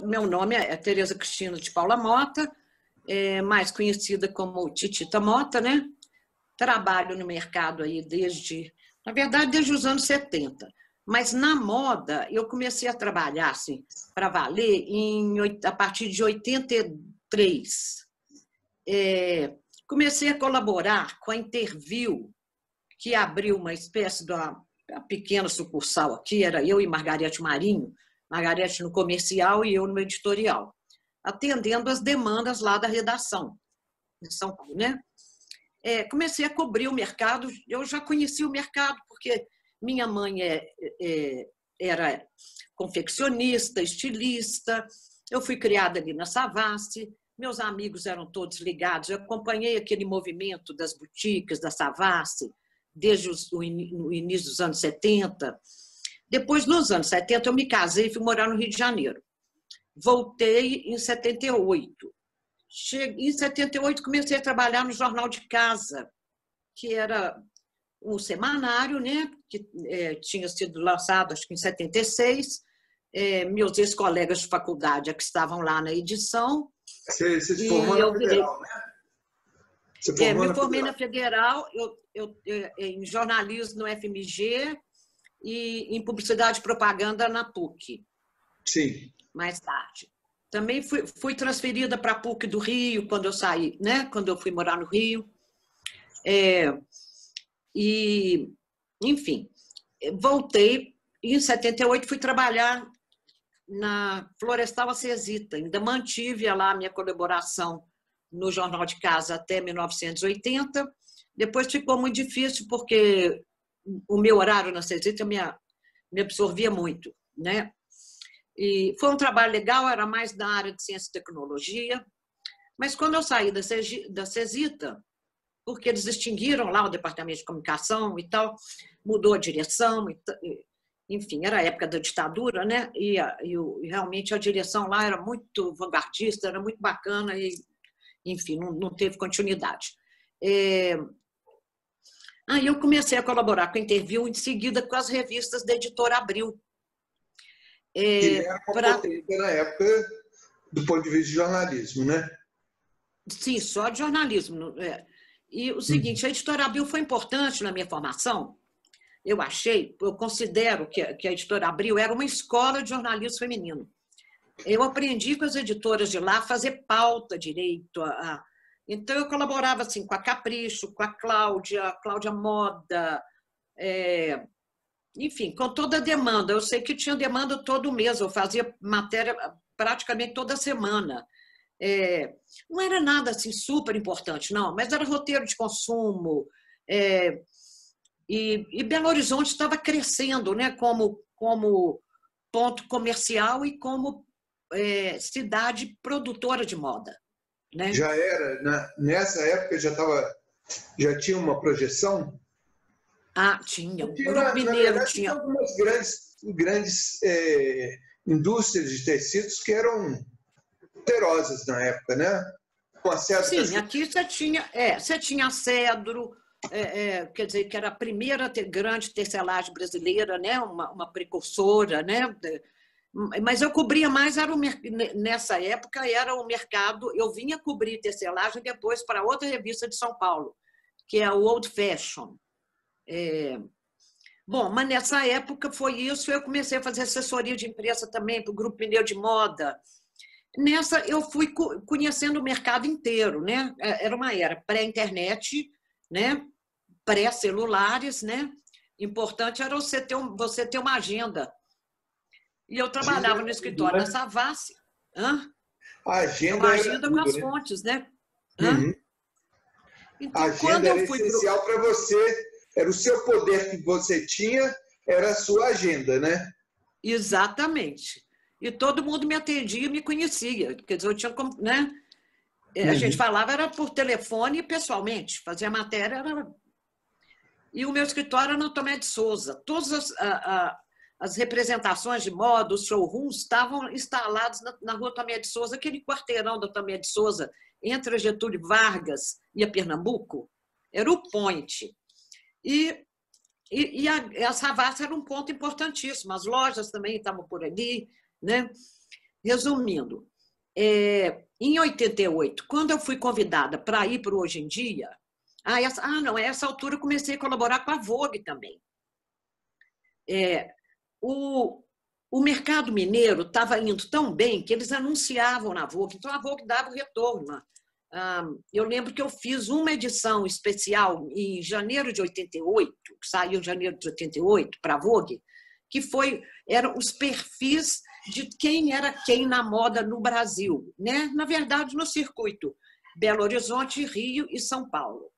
Meu nome é Tereza Cristina de Paula Mota, mais conhecida como Titita Mota, né? Trabalho no mercado aí na verdade, desde os anos 70. Mas na moda, eu comecei a trabalhar assim, para valer a partir de 83. Comecei a colaborar com a Interview, que abriu uma espécie de uma pequena sucursal aqui, era eu e Margarete Marinho, Margarete no comercial e eu no editorial, atendendo as demandas lá da redação de São Paulo, né? Comecei a cobrir o mercado, eu já conhecia o mercado, porque minha mãe era confeccionista, estilista, eu fui criada ali na Savassi, meus amigos eram todos ligados, eu acompanhei aquele movimento das boutiques da Savassi desde o início dos anos 70. Depois, nos anos 70, eu me casei e fui morar no Rio de Janeiro. Voltei em 78. Em 78, comecei a trabalhar no Jornal de Casa, que era um semanário, né, que tinha sido lançado, acho que em 76. Meus ex-colegas de faculdade é que estavam lá na edição. Você se formou na Federal, né? Me formei na Federal, em jornalismo no FMG e em publicidade e propaganda na PUC. Sim. Mais tarde. Também fui transferida para a PUC do Rio quando eu saí, né? Quando eu fui morar no Rio. Enfim, voltei e em 78 fui trabalhar na Florestal Acesita. Ainda mantive lá a minha colaboração no Jornal de Casa até 1980. Depois ficou muito difícil porque o meu horário na Acesita me absorvia muito, né? E foi um trabalho legal, era mais da área de ciência e tecnologia. Mas quando eu saí da Cesita, porque eles extinguiram lá o departamento de comunicação e tal, mudou a direção, enfim, era a época da ditadura, né? E realmente a direção lá era muito vanguardista, era muito bacana e, enfim, não teve continuidade. Aí eu comecei a colaborar com a Interview, em seguida com as revistas da Editora Abril. Que era uma potência na época do ponto de vista de jornalismo, né? Sim, só de jornalismo. E o seguinte, a Editora Abril foi importante na minha formação. Eu considero que a Editora Abril era uma escola de jornalismo feminino. Eu aprendi com as editoras de lá a fazer pauta direito. Então, eu colaborava assim, com a Capricho, com a Cláudia Moda, enfim, com toda a demanda. Eu sei que tinha demanda todo mês, eu fazia matéria praticamente toda semana. Não era nada assim super importante, não, mas era roteiro de consumo. E Belo Horizonte estava crescendo, né, como ponto comercial e como cidade produtora de moda, né? Já era, nessa época já tinha uma projeção? Tinha. O Porque, Grupo na Mineiro verdade, tinha. tinha algumas grandes indústrias de tecidos que eram poderosas na época, né? Sim, aqui você tinha a Cedro, quer dizer, que era a primeira grande tecelagem brasileira, né? Uma precursora, né? Mas eu cobria mais, nessa época, era o mercado. Eu vinha cobrir tecelagem depois para outra revista de São Paulo, que é o Old Fashion. Bom, mas nessa época foi isso. Eu comecei a fazer assessoria de imprensa também para o Grupo Pneu de Moda. Nessa, eu fui conhecendo o mercado inteiro, né? Era uma era pré-internet, né? Pré-celulares, né? Importante era você ter uma agenda. E eu trabalhava no escritório da Savassi. A agenda uma agenda com as fontes, né? Então, a agenda era essencial para você, era o seu poder que você tinha, era a sua agenda, né? Exatamente. E todo mundo me atendia e me conhecia. Quer dizer, eu tinha como, né? A gente falava era por telefone e pessoalmente, fazia matéria. E o meu escritório era na Tomé de Souza. Todas as representações de moda, os showrooms, estavam instalados na Rua Tomé de Souza, aquele quarteirão da Tomé de Souza, entre a Getúlio Vargas e a Pernambuco. Era o point. E a Savassi era um ponto importantíssimo. As lojas também estavam por ali, né? resumindo, em 88, quando eu fui convidada para ir para o Hoje em Dia, não, a essa altura eu comecei a colaborar com a Vogue também. O mercado mineiro estava indo tão bem que eles anunciavam na Vogue, então a Vogue dava o retorno. Eu lembro que eu fiz uma edição especial em janeiro de 88, que saiu em janeiro de 88 para a Vogue, que eram os perfis de quem era quem na moda no Brasil, né? Na verdade, no circuito Belo Horizonte, Rio e São Paulo.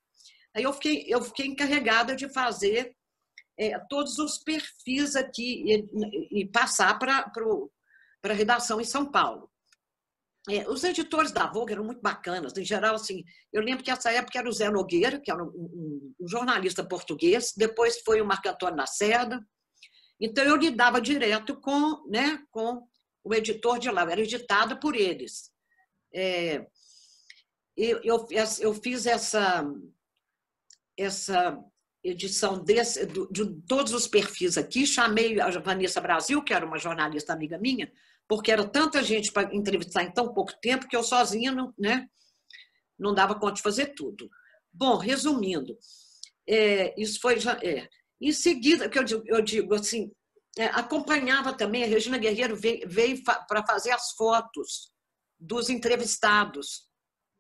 Aí eu fiquei encarregada de fazer todos os perfis aqui e passar para a redação em São Paulo. Os editores da Vogue eram muito bacanas, em geral, assim, eu lembro que essa época era o Zé Nogueira, que era um jornalista português, depois foi o Marco Antônio Lacerda, então eu lidava direto com o editor de lá, eu era editada por eles. Eu fiz essa edição de todos os perfis aqui, chamei a Vanessa Brasil, que era uma jornalista amiga minha, porque era tanta gente para entrevistar em tão pouco tempo que eu sozinha não dava conta de fazer tudo. Bom, resumindo, isso foi... Em seguida, que eu digo assim, acompanhava também, a Regina Guerreiro veio para fazer as fotos dos entrevistados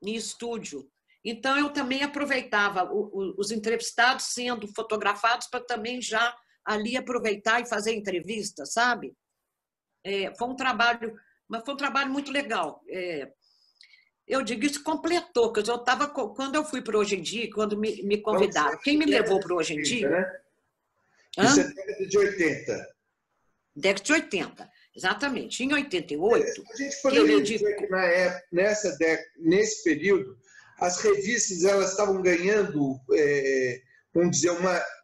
em estúdio. Então, eu também aproveitava os entrevistados sendo fotografados para também já ali aproveitar e fazer entrevista, sabe? Foi um trabalho muito legal. Eu digo, isso completou, porque quando eu fui para o Hoje em Dia, quando me convidaram, quem me levou para o Hoje em Dia... Né? Isso é década de 80. Década de 80, exatamente. Em 88... A gente poderia dizer que nesse período, as revistas elas estavam ganhando, vamos dizer,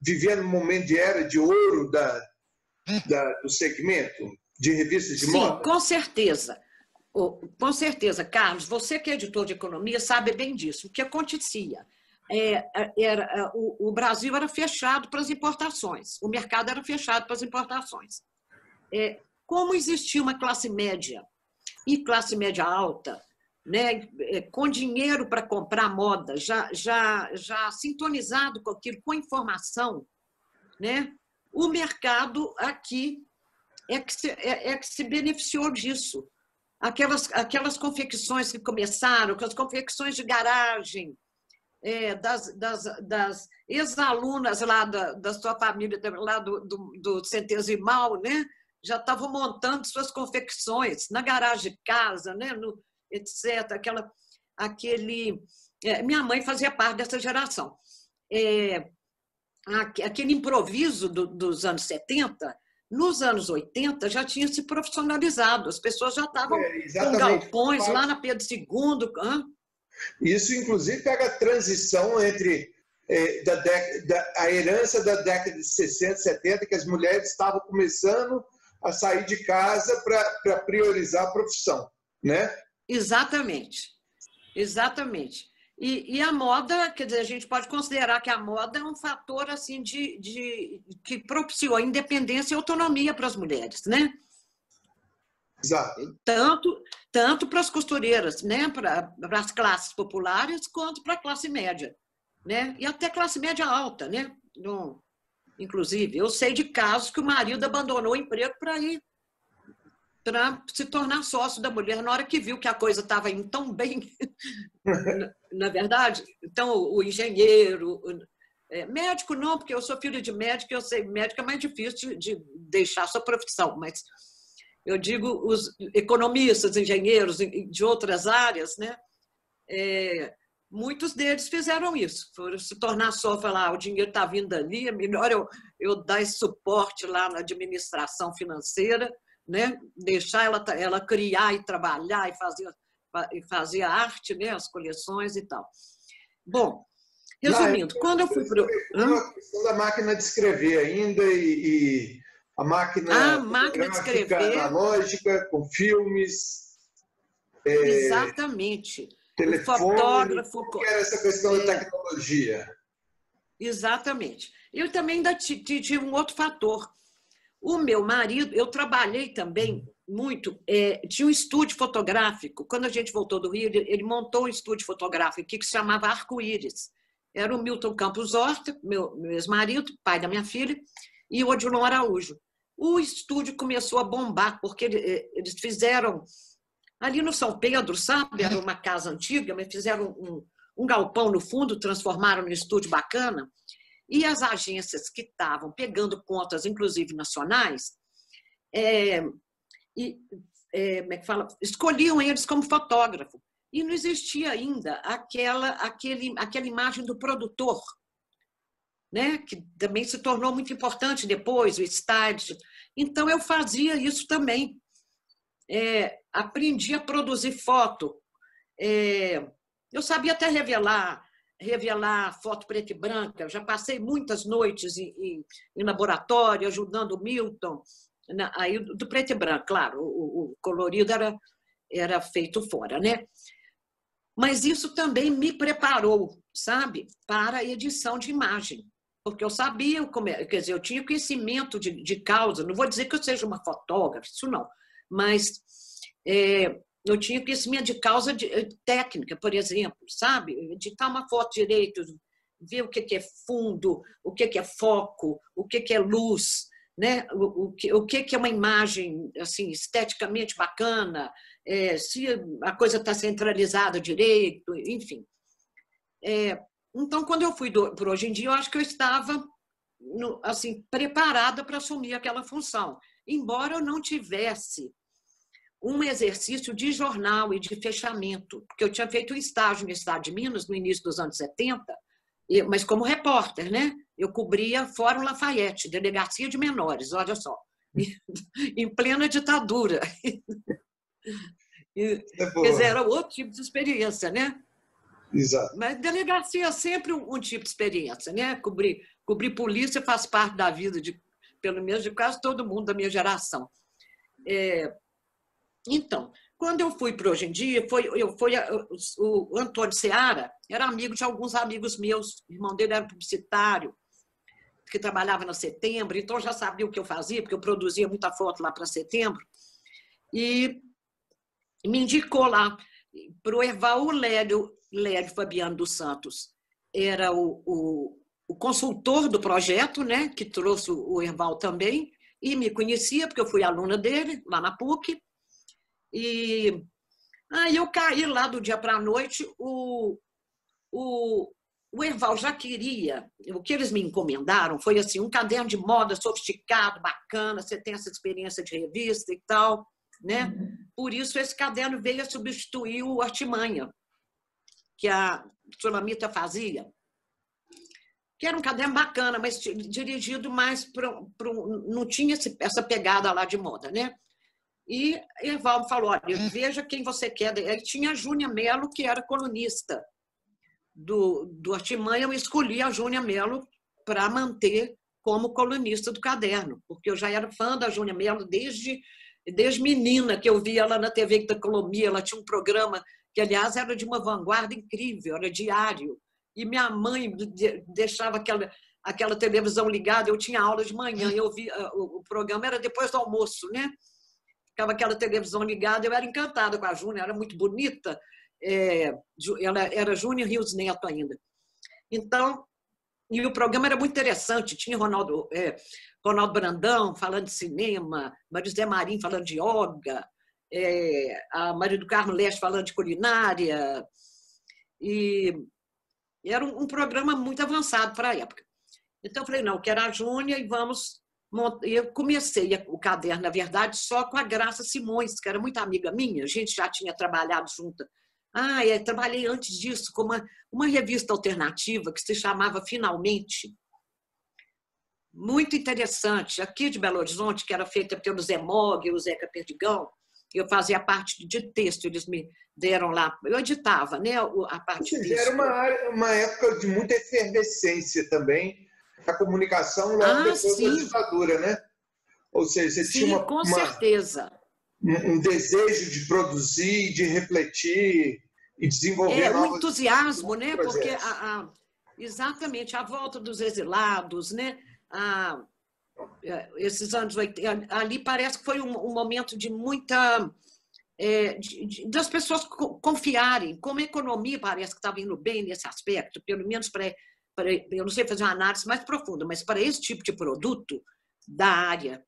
vivendo um momento de era de ouro do segmento de revistas de moda? Sim, com certeza. Com certeza, Carlos, você que é editor de economia sabe bem disso. O que acontecia? O Brasil era fechado para as importações, o mercado era fechado para as importações. Como existia uma classe média e classe média alta, né, com dinheiro para comprar moda, já sintonizado com aquilo, com informação, né, o mercado aqui que se beneficiou disso. Aquelas confecções que começaram, as confecções de garagem, das ex-alunas lá da sua família, lá do Centesimal, né, já estavam montando suas confecções na garagem de casa, né, etc. Minha mãe fazia parte dessa geração. Aquele improviso dos anos 70, nos anos 80 já tinha se profissionalizado, as pessoas já estavam com galpões lá na Pedro II. Isso, inclusive, pega a transição entre a herança da década de 60, 70, que as mulheres estavam começando a sair de casa para priorizar a profissão, né? Exatamente, exatamente. E a moda, quer dizer, a gente pode considerar que a moda é um fator assim que propiciou a independência e autonomia para as mulheres, né? Exato. Tanto para as costureiras, né? Para as classes populares, quanto para a classe média, né? E até classe média alta, né? Inclusive, eu sei de casos que o marido abandonou o emprego para se tornar sócio da mulher na hora que viu que a coisa estava indo tão bem, na verdade. Então, o engenheiro, médico não, porque eu sou filha de médico, eu sei, médico é mais difícil de deixar a sua profissão, mas eu digo os economistas, engenheiros de outras áreas, né? Muitos deles fizeram isso, foram se tornar só, falar, o dinheiro está vindo ali, é melhor eu dar esse suporte lá na administração financeira, né? Deixar ela criar e trabalhar e fazer a arte, né? As coleções e tal. Bom, resumindo, quando eu fui para a questão da máquina de escrever ainda e a máquina de escrever analógica com filmes. Exatamente. Telefone, o fotógrafo. Que era essa questão da tecnologia? Exatamente. Eu também ainda tive um outro fator. O meu marido, eu trabalhei também muito. Tinha um estúdio fotográfico. Quando a gente voltou do Rio, ele montou um estúdio fotográfico aqui que se chamava Arco-Íris. Era o Milton Campos Horta, meu ex-marido, pai da minha filha, e o Odilon Araújo. O estúdio começou a bombar, porque eles fizeram ali no São Pedro, sabe? Era uma casa antiga, mas fizeram um galpão no fundo, transformaram num estúdio bacana. E as agências que estavam pegando contas, inclusive nacionais, como é que fala? Escolhiam eles como fotógrafo. E não existia ainda aquela imagem do produtor, né? Que também se tornou muito importante depois, o stylist. Então, eu fazia isso também. Aprendi a produzir foto. Eu sabia até revelar foto preta e branca. Já passei muitas noites em laboratório, ajudando o Milton. Aí, do preto e branco, claro, o colorido era feito fora, né? Mas isso também me preparou, sabe, para a edição de imagem, porque eu sabia quer dizer, eu tinha conhecimento de causa. Não vou dizer que eu seja uma fotógrafa, isso não, mas eu tinha conhecimento de causa técnica, por exemplo, sabe, editar uma foto direito, ver o que é fundo, o que é foco, o que é luz, né? O que é uma imagem assim, esteticamente bacana, se a coisa está centralizada direito, enfim. Então, quando eu fui para Hoje em Dia, eu acho que eu estava assim, preparada para assumir aquela função, embora eu não tivesse um exercício de jornal e de fechamento, porque eu tinha feito um estágio no Estado de Minas no início dos anos 70, mas como repórter, né? Eu cobria Fórum Lafayette, Delegacia de Menores, olha só, em plena ditadura. Quer dizer, era outro tipo de experiência, né? Exato. Mas delegacia é sempre um tipo de experiência, né? Cobrir polícia faz parte da vida, pelo menos de quase todo mundo da minha geração. Então, quando eu fui para Hoje em Dia, o Antônio Seara era amigo de alguns amigos meus, o irmão dele era publicitário, que trabalhava na Setembro, então já sabia o que eu fazia, porque eu produzia muita foto lá para Setembro, e me indicou lá para o Erval. O Lédio Fabiano dos Santos era o consultor do projeto, né, que trouxe o Erval também, e me conhecia, porque eu fui aluna dele, lá na PUC. E aí eu caí lá do dia para a noite. O Erval já queria, o que eles me encomendaram foi assim, um caderno de moda sofisticado, bacana, você tem essa experiência de revista e tal, né? Por isso esse caderno veio a substituir o Artimanha, que a Sulamita fazia, que era um caderno bacana, mas dirigido mais não tinha essa pegada lá de moda, né? E Erval falou, olha, veja quem você quer. Aí tinha a Júnia Mello, que era colunista do Artimanha. Eu escolhi a Júnia Mello para manter como colunista do caderno, porque eu já era fã da Júnia Mello desde menina, que eu via ela na TV da Colomia. Ela tinha um programa que, aliás, era de uma vanguarda incrível, era diário. E minha mãe deixava aquela televisão ligada. Eu tinha aula de manhã, eu via, o programa era depois do almoço, né? Ficava aquela televisão ligada, eu era encantada com a Júnia, era muito bonita, ela era Júnia Rios Neto ainda. Então, e o programa era muito interessante, tinha Ronaldo Brandão falando de cinema, Marizé Marim falando de yoga, a Maria do Carmo Leste falando de culinária, e era um programa muito avançado para a época. Então, eu falei, não, eu quero a Júnia e vamos... Eu comecei o caderno, na verdade, só com a Graça Simões, que era muito amiga minha, a gente já tinha trabalhado junto. Trabalhei antes disso com uma revista alternativa que se chamava Finalmente, muito interessante, aqui de Belo Horizonte, que era feita pelo Zé Mog e o Zeca Perdigão. Eu fazia parte de texto, eles me deram lá, eu editava, né, a parte de texto. Era uma época de muita efervescência também, a comunicação logo depois da ditadura, né? Ou seja, você tinha com certeza. Um desejo de produzir, de refletir e desenvolver um entusiasmo, né? Projetos. Porque exatamente a volta dos exilados, né? esses anos 80, ali parece que foi um momento de muita... das pessoas confiarem, como a economia parece que estava indo bem nesse aspecto, pelo menos para eu não sei fazer uma análise mais profunda, mas para esse tipo de produto da área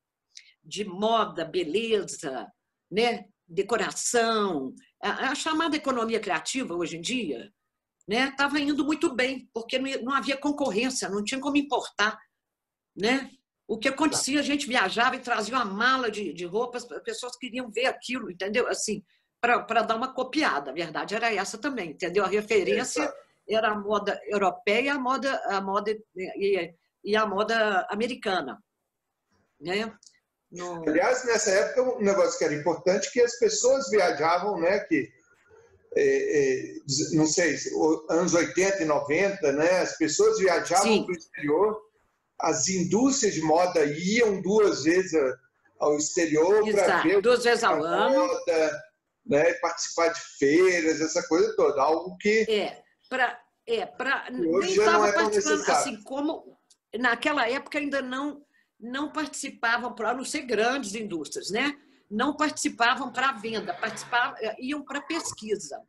de moda, beleza, né, decoração, a chamada economia criativa hoje em dia, né, estava indo muito bem, porque não havia concorrência, não tinha como importar, né? O que acontecia, a gente viajava e trazia uma mala de roupas, as pessoas queriam ver aquilo, entendeu? Assim, para dar uma copiada, a verdade era essa também, entendeu? A referência era a moda europeia, e a moda americana, né? Aliás, nessa época, um negócio que era importante que as pessoas viajavam, né? Que não sei, anos 80 e 90, né? As pessoas viajavam para o exterior, as indústrias de moda iam 2 vezes ao exterior para ver 2 vezes ao ano, moda, né? Participar de feiras, essa coisa toda, algo que hoje já não é tão necessário. Assim como naquela época ainda não participavam, a não ser grandes indústrias, né? Não participavam para a venda, iam para pesquisa,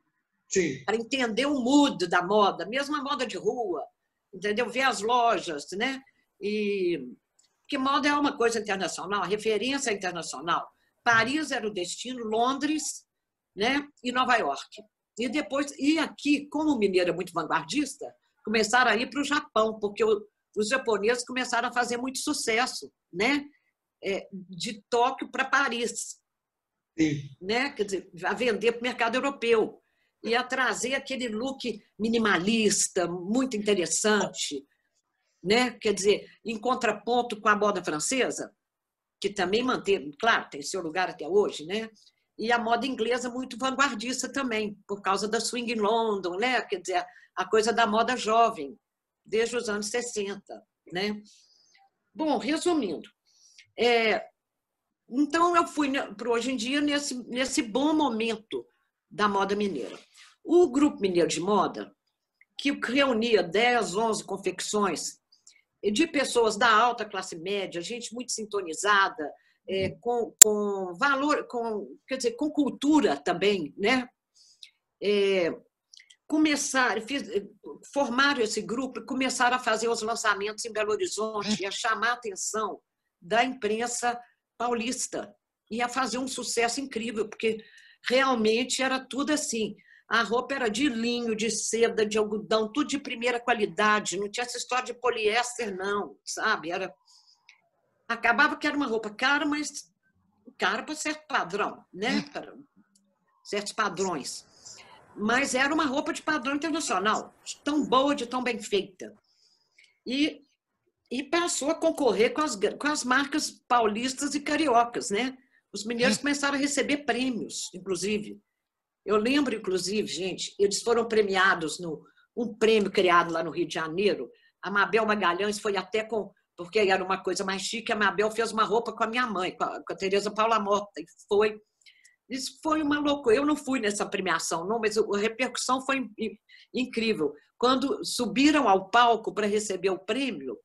para entender o mood da moda, mesmo a moda de rua, entendeu? Ver as lojas, né? Porque moda é uma coisa internacional, a referência é internacional. Paris era o destino, Londres, né? E Nova York. E depois, aqui, como o mineiro é muito vanguardista, começaram a ir para o Japão, porque os japoneses começaram a fazer muito sucesso, né? De Tóquio para Paris. Sim. Né? Quer dizer, a vender para o mercado europeu. E a trazer aquele look minimalista, muito interessante, né? Quer dizer, em contraponto com a moda francesa, que também manteve, claro, tem seu lugar até hoje, né? E a moda inglesa muito vanguardista também, por causa da Swing in London, né? Quer dizer, a coisa da moda jovem, desde os anos 60, né? Bom, resumindo, então eu fui para hoje em dia nesse bom momento da moda mineira. O Grupo Mineiro de Moda, que reunia 10, 11 confecções de pessoas da alta classe média, gente muito sintonizada, com valor, quer dizer, com cultura também, né? Formaram esse grupo e começaram a fazer os lançamentos em Belo Horizonte e a chamar a atenção da imprensa paulista e a fazer um sucesso incrível, porque realmente era tudo assim. A roupa era de linho, de seda, de algodão, tudo de primeira qualidade, não tinha essa história de poliéster, não, sabe? Acabava que era uma roupa cara, mas cara para certo padrão, né? Para certos padrões. Mas era uma roupa de padrão internacional, tão boa, de tão bem feita. E passou a concorrer com as marcas paulistas e cariocas, né? Os mineiros começaram a receber prêmios, inclusive. Eu lembro, inclusive, gente, eles foram premiados um prêmio criado lá no Rio de Janeiro. A Mabel Magalhães foi até porque era uma coisa mais chique, a Mabel fez uma roupa com a minha mãe, com a Tereza Paula Mota, e isso foi uma loucura. Eu não fui nessa premiação, não, mas a repercussão foi incrível. Quando subiram ao palco para receber o prêmio,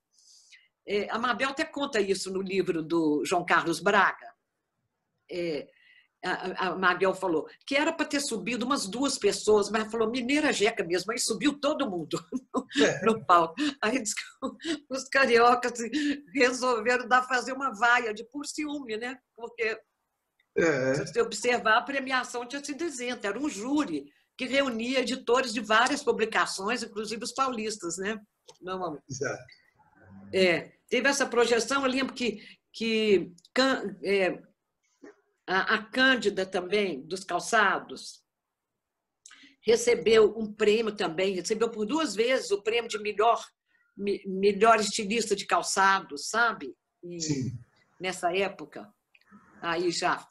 a Mabel até conta isso no livro do João Carlos Braga. A Mabel falou que era para ter subido umas 2 pessoas, mas falou mineira jeca mesmo, aí subiu todo mundo no palco. Aí os cariocas resolveram fazer uma vaia de por ciúme, né? Porque se você observar, a premiação tinha sido isenta, era um júri que reunia editores de várias publicações, inclusive os paulistas, né? Não, exato. Teve essa projeção, eu lembro que a Cândida também, dos calçados, recebeu um prêmio também, recebeu por 2 vezes o prêmio de melhor estilista de calçados, sabe? Sim. Nessa época, aí já,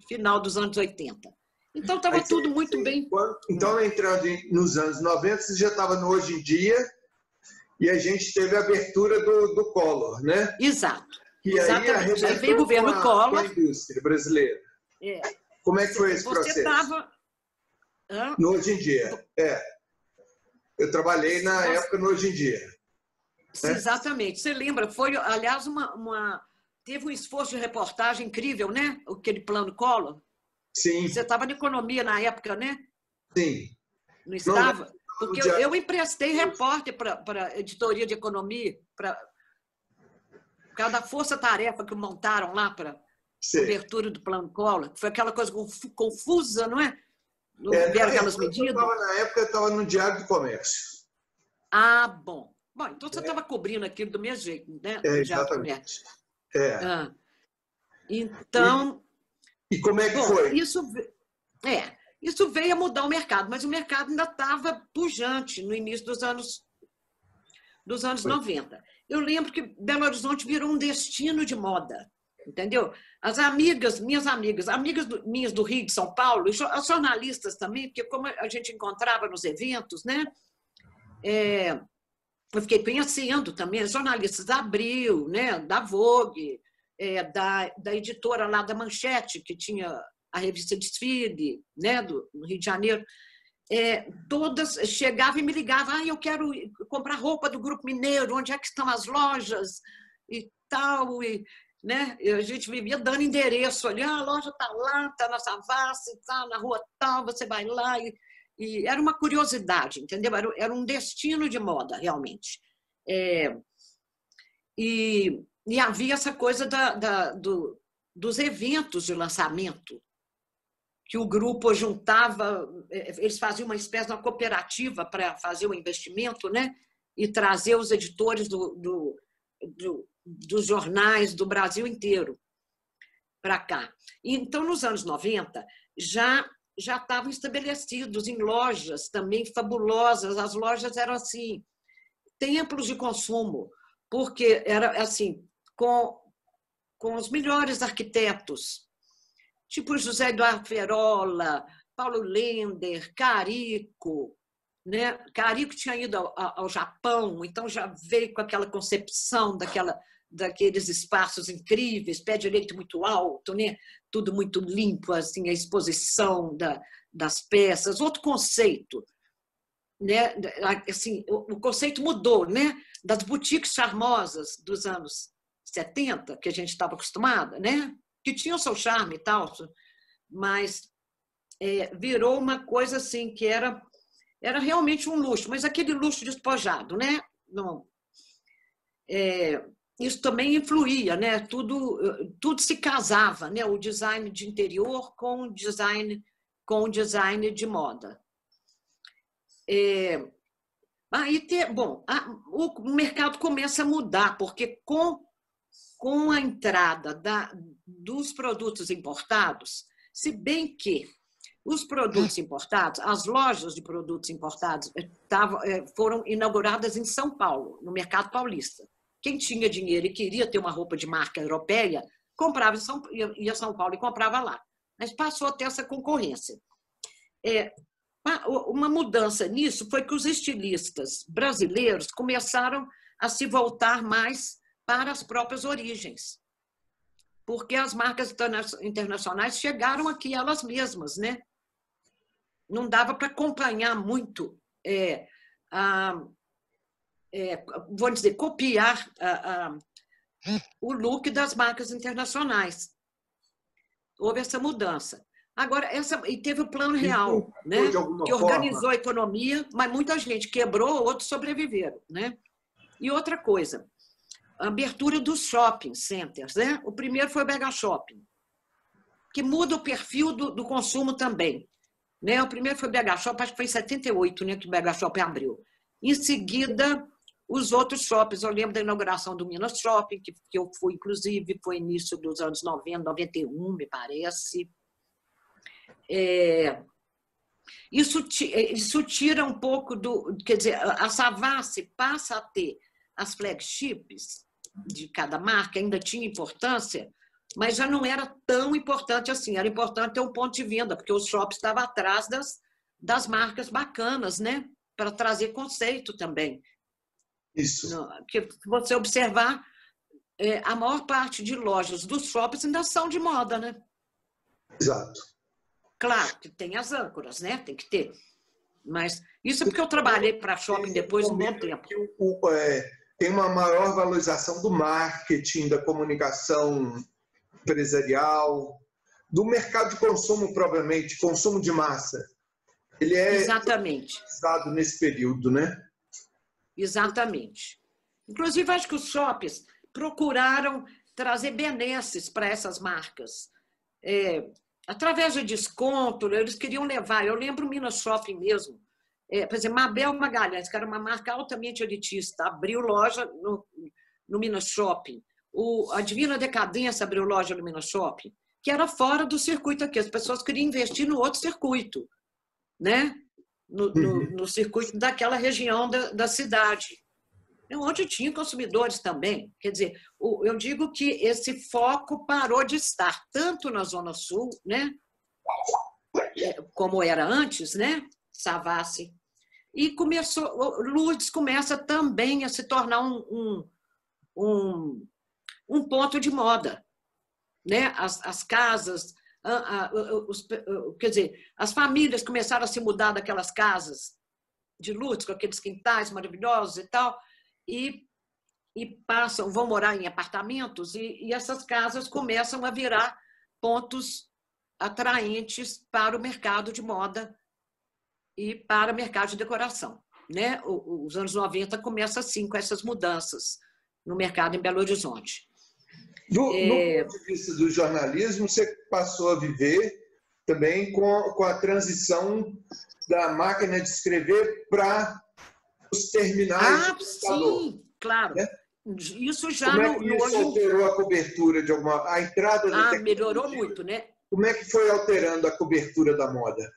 final dos anos 80. Então, estava tudo muito bem. Então, entrando nos anos 90, você já estava no Hoje em Dia e a gente teve a abertura do Collor, né? Exato. E exatamente. Aí veio o governo Collor. Com a indústria brasileira. Como é que foi esse processo? Você estava... No Hoje em Dia. Eu trabalhei na época no Hoje em Dia. Exatamente. Você lembra? Foi, aliás, teve um esforço de reportagem incrível, né? Aquele plano Collor. Sim. Você estava na economia na época, né? Sim. Não estava? Porque eu emprestei repórter para a editoria de economia, por causa da força-tarefa que montaram lá para cobertura do plano Collor, que foi aquela coisa confusa, não é? Não vieram aquelas medidas? Na época, eu estava no Diário do Comércio. Ah, bom. Bom, então você estava cobrindo aquilo do mesmo jeito, né? Exatamente. Então... E como é que foi? Isso veio a mudar o mercado, mas o mercado ainda estava pujante no início dos anos 90. Eu lembro que Belo Horizonte virou um destino de moda, entendeu? Minhas amigas minhas do Rio, de São Paulo, as jornalistas também, porque como a gente encontrava nos eventos, né? Eu fiquei conhecendo também as jornalistas da Abril, né? Da Vogue, da editora lá da Manchete, que tinha a revista Desfile, né? Do Rio de Janeiro. Todas chegavam e me ligavam, eu quero comprar roupa do Grupo Mineiro, onde é que estão as lojas e tal, né? A gente vivia dando endereço ali, a loja está lá, está na Savassi, está na rua tal, você vai lá, e era uma curiosidade, entendeu? Era um destino de moda, realmente. E havia essa coisa dos eventos de lançamento, que o grupo juntava, eles faziam uma espécie de uma cooperativa para fazer o investimento, né? E trazer os editores dos jornais do Brasil inteiro para cá. Então, nos anos 90, já estavam estabelecidos em lojas também fabulosas. As lojas eram assim, templos de consumo, porque era assim, com os melhores arquitetos, tipo José Eduardo Ferola, Paulo Lender, Carico, né? Carico tinha ido ao Japão, então já veio com aquela concepção daqueles espaços incríveis, pé direito muito alto, né? Tudo muito limpo, assim, a exposição das peças. Outro conceito, né? Assim, o conceito mudou, né? Das boutiques charmosas dos anos 70, que a gente estava acostumada, né? Que tinha o seu charme e tal, mas virou uma coisa assim que era realmente um luxo, mas aquele luxo despojado, né? Não, isso também influía, né? Tudo se casava, né? O design de interior com o design de moda. O mercado começa a mudar, porque com a entrada dos produtos importados, se bem que os produtos importados, as lojas de produtos importados foram inauguradas em São Paulo, no mercado paulista. Quem tinha dinheiro e queria ter uma roupa de marca europeia, ia a São Paulo e comprava lá. Mas passou a ter essa concorrência. Uma mudança nisso foi que os estilistas brasileiros começaram a se voltar mais para as próprias origens, porque as marcas internacionais chegaram aqui elas mesmas, né? Não dava para acompanhar muito, vou dizer, copiar o look das marcas internacionais. Houve essa mudança. Agora, e teve o Plano Real, né? Que organizou a economia, mas muita gente quebrou, outros sobreviveram, né? E outra coisa, a abertura dos shopping centers, né? O primeiro foi o Mega Shopping, que muda o perfil do consumo também, né? O primeiro foi o Mega Shopping, acho que foi em 78, né, que o Mega Shopping abriu. Em seguida, os outros shoppings, eu lembro da inauguração do Minas Shopping, que eu fui, inclusive, foi início dos anos 90, 91, me parece. Isso tira um pouco quer dizer, a Savassi passa a ter as flagships de cada marca, ainda tinha importância, mas já não era tão importante assim. Era importante ter um ponto de venda, porque os shoppings estavam atrás das marcas bacanas, né? Para trazer conceito também. Isso. Que, se você observar, a maior parte de lojas dos shoppings ainda são de moda, né? Exato. Claro que tem as âncoras, né? Tem que ter. Mas isso é porque eu trabalhei para shopping depois um bom tempo. tem uma maior valorização do marketing, da comunicação empresarial, do mercado de consumo propriamente, consumo de massa. Ele é Exatamente. usado nesse período, né? Exatamente. Inclusive, acho que os shoppings procuraram trazer benesses para essas marcas. Através de desconto, eles queriam levar. Eu lembro o Minas Shopping mesmo. Por exemplo, Mabel Magalhães, que era uma marca altamente elitista, abriu loja no Minas Shopping. A Divina Decadência abriu loja no Minas Shopping, que era fora do circuito aqui. As pessoas queriam investir no outro circuito, né? No circuito daquela região da cidade, onde tinha consumidores também. Quer dizer, eu digo que esse foco parou de estar tanto na Zona Sul, né? Como era antes, né? Savassi. E Lourdes começa também a se tornar um ponto de moda, né? As casas, quer dizer, as famílias começaram a se mudar daquelas casas de Lourdes, com aqueles quintais maravilhosos e tal, e vão morar em apartamentos, e essas casas começam a virar pontos atraentes para o mercado de moda e para o mercado de decoração, né? Os anos 90 começam assim, com essas mudanças no mercado em Belo Horizonte. No ponto de vista do jornalismo, você passou a viver também com a transição da máquina de escrever para os terminais de computador. Sim, claro. Né? Isso já Como é que isso alterou a cobertura de a entrada da tecnologia? Melhorou muito, né? Como é que foi alterando a cobertura da moda?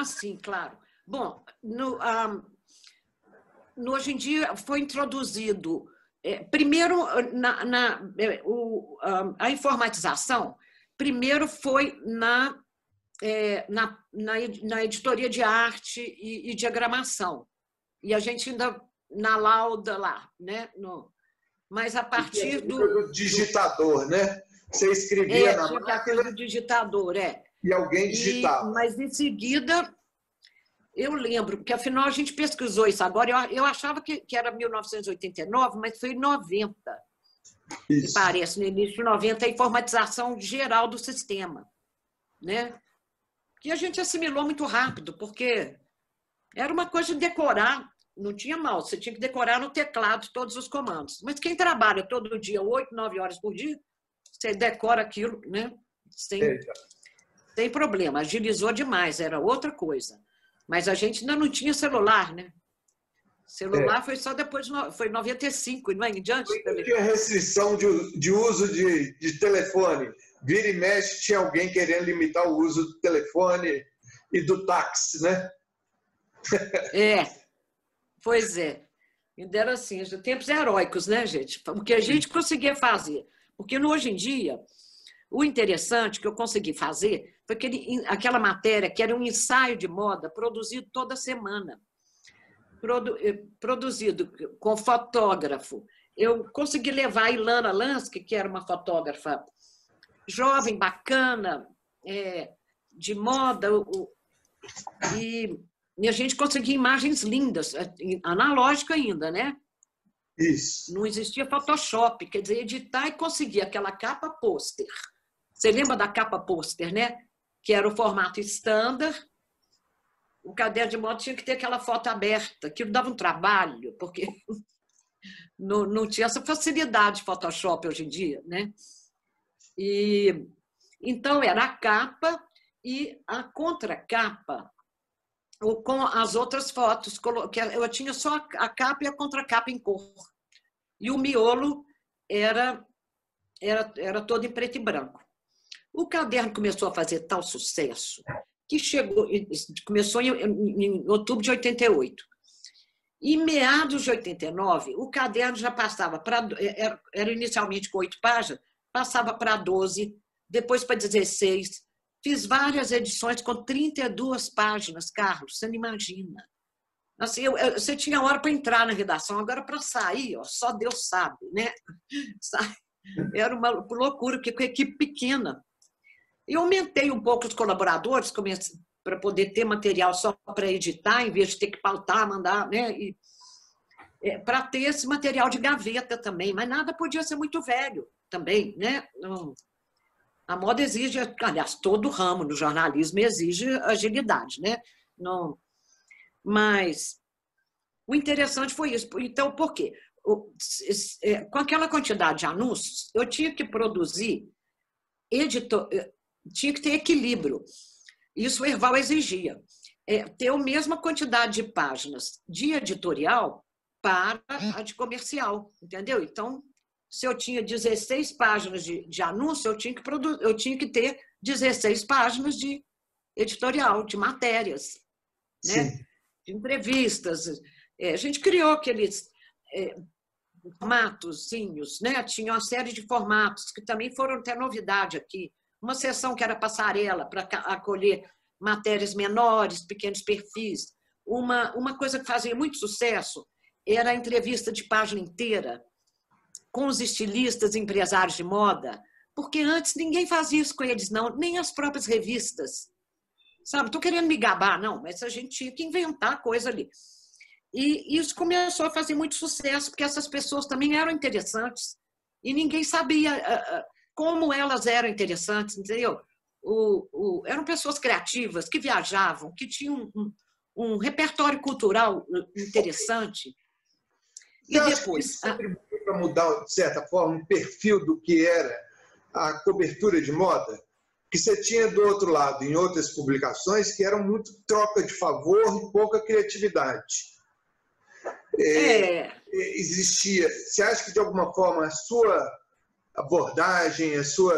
Sim, claro. Bom, hoje em dia foi introduzido, primeiro, a informatização, primeiro foi na editoria de arte e diagramação. E a gente ainda na lauda lá, né? Mas a partir do digitador, né? Você escrevia na máquina do digitador, e alguém digitava. Mas em seguida, eu lembro, porque afinal a gente pesquisou isso agora, eu achava que era 1989, mas foi em 90. Isso. Me parece, no início de 90, a informatização geral do sistema, né? Que a gente assimilou muito rápido, porque era uma coisa de decorar, não tinha mouse, você tinha que decorar no teclado todos os comandos. Mas quem trabalha todo dia, 8, 9 horas por dia, você decora aquilo, né? Sem problema, agilizou demais, era outra coisa. Mas a gente ainda não tinha celular, né? Celular foi só depois, foi 95, não é? Em diante. Não tinha restrição de uso de telefone. Vira e mexe, tinha alguém querendo limitar o uso do telefone e do táxi, né? Pois é. Ainda era assim, tempos heróicos, né, gente? O que a gente conseguia fazer. Porque hoje em dia, o interessante que eu consegui fazer foi aquela matéria que era um ensaio de moda produzido toda semana. Produzido com fotógrafo. Eu consegui levar a Ilana Lansky, que era uma fotógrafa jovem, bacana, de moda, e a gente conseguia imagens lindas, analógica ainda, né? Isso. Não existia Photoshop, quer dizer, editar e conseguir aquela capa pôster. Você lembra da capa pôster, né? Que era o formato standard. O caderno de moda tinha que ter aquela foto aberta. Aquilo dava um trabalho, porque não tinha essa facilidade de Photoshop hoje em dia, né? E então era a capa e a contracapa com as outras fotos. Eu tinha só a capa e a contracapa em cor. E o miolo era todo em preto e branco. O caderno começou a fazer tal sucesso que começou em outubro de 88. Em meados de 89, o caderno já passava era inicialmente com 8 páginas, passava para 12, depois para 16. Fiz várias edições com 32 páginas, Carlos, você não imagina. Assim, você tinha hora para entrar na redação, agora para sair, só Deus sabe, né? Era uma loucura, porque com a equipe pequena. Eu aumentei um pouco os colaboradores, para poder ter material só para editar, em vez de ter que pautar, mandar, né? para ter esse material de gaveta também, mas nada podia ser muito velho também, né? Não, a moda exige, aliás, todo ramo do jornalismo exige agilidade, né? Não, mas o interessante foi isso. Então, por quê? Com aquela quantidade de anúncios, eu tinha que produzir, tinha que ter equilíbrio. Isso o Herval exigia. Ter a mesma quantidade de páginas de editorial para a de comercial, entendeu? Então, se eu tinha 16 páginas de anúncio, eu tinha que ter 16 páginas de editorial, de matérias, né? De entrevistas. A gente criou aqueles formatozinhos, né? Tinha uma série de formatos que também foram até novidade aqui. Uma seção que era passarela para acolher matérias menores, pequenos perfis. Uma coisa que fazia muito sucesso era a entrevista de página inteira com os estilistas e empresários de moda, porque antes ninguém fazia isso com eles, não, nem as próprias revistas. Sabe, estou querendo me gabar, não, mas a gente tinha que inventar coisa ali. E isso começou a fazer muito sucesso, porque essas pessoas também eram interessantes e ninguém sabia como elas eram interessantes, entendeu? Eram pessoas criativas, que viajavam, que tinham um repertório cultural interessante. E depois... Isso contribuiu para mudar, de certa forma, o perfil do que era a cobertura de moda? Que você tinha do outro lado, em outras publicações, que eram muito troca de favor e pouca criatividade. Existia... Você acha que, de alguma forma, a sua abordagem, a sua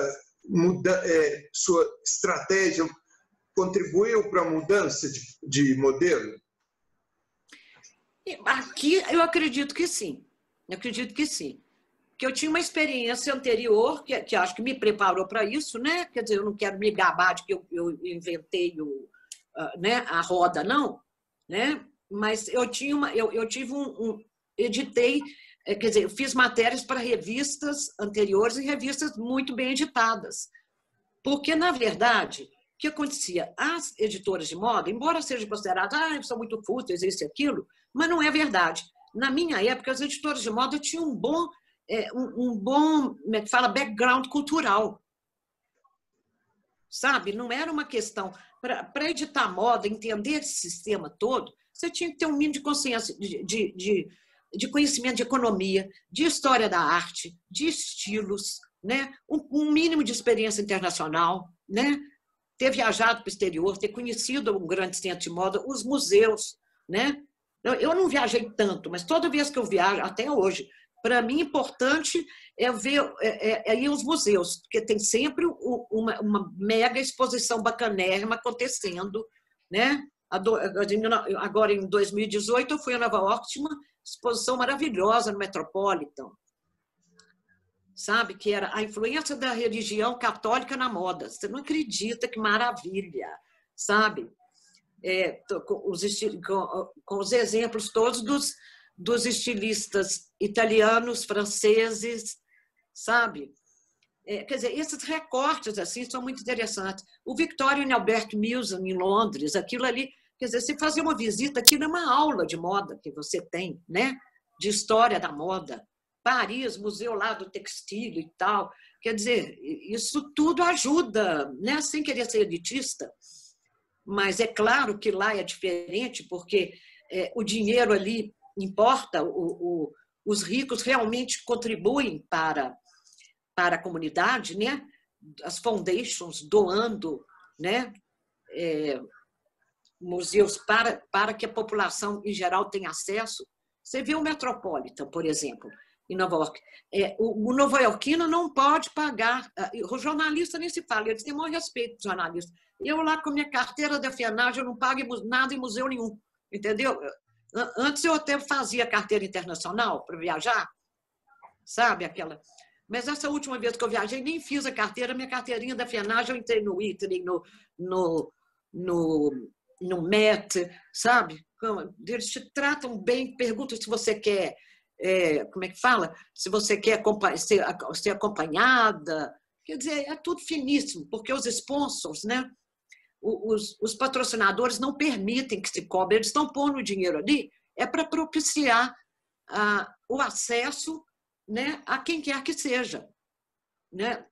estratégia contribuiu para a mudança de modelo? Aqui eu acredito que sim. Eu acredito que sim. Que eu tinha uma experiência anterior que acho que me preparou para isso, né? Quer dizer, eu não quero me gabar de que eu inventei né, a roda, não, né? Mas eu editei, quer dizer, eu fiz matérias para revistas anteriores e revistas muito bem editadas. Porque, na verdade, o que acontecia? As editoras de moda, embora sejam consideradas, são muito fúteis, isso e aquilo, mas não é verdade. Na minha época, as editoras de moda tinham um bom, como é que fala, background cultural. Sabe? Não era uma questão... Para editar moda, entender esse sistema todo, você tinha que ter um mínimo de consciência, de conhecimento de economia, de história da arte, de estilos, né? Um mínimo de experiência internacional, né? Ter viajado para o exterior, ter conhecido um grande centro de moda, os museus, né? Eu não viajei tanto, mas toda vez que eu viajo, até hoje, para mim, importante é ir aos museus, porque tem sempre uma mega exposição bacanérrima acontecendo, né? Agora, em 2018, eu fui a Nova York, tinha uma exposição maravilhosa no Metropolitan, sabe? Que era a influência da religião católica na moda. Você não acredita que maravilha, sabe? Com os exemplos todos dos estilistas italianos, franceses, sabe? Quer dizer, esses recortes assim são muito interessantes. O Victoria and Albert Museum, em Londres, aquilo ali, quer dizer, se fazer uma visita, aquilo é uma aula de moda que você tem, né? De história da moda. Paris, museu lá do textil e tal. Quer dizer, isso tudo ajuda, né? Sem querer ser elitista, mas é claro que lá é diferente, porque o dinheiro ali importa, os ricos realmente contribuem para a comunidade, né? As foundations doando, né? Museus para que a população em geral tenha acesso. Você vê o Metropolitan, por exemplo, em Nova York. O nova-iorquino não pode pagar, o jornalista nem se fala, eles têm o maior respeito dos jornalistas. Eu lá com minha carteira da FENAGE, eu não pago nada em museu nenhum, entendeu? Antes eu até fazia carteira internacional para viajar, sabe aquela... Mas essa última vez que eu viajei, nem fiz a carteira, minha carteirinha da FENAGE, eu entrei no ITRI, no MET, sabe? Eles te tratam bem, perguntam se você quer, como é que fala? Se você quer ser acompanhada. Quer dizer, é tudo finíssimo, porque os sponsors, né? Os patrocinadores não permitem que se cobre, eles estão pondo o dinheiro ali, para propiciar o acesso, né, a quem quer que seja, né,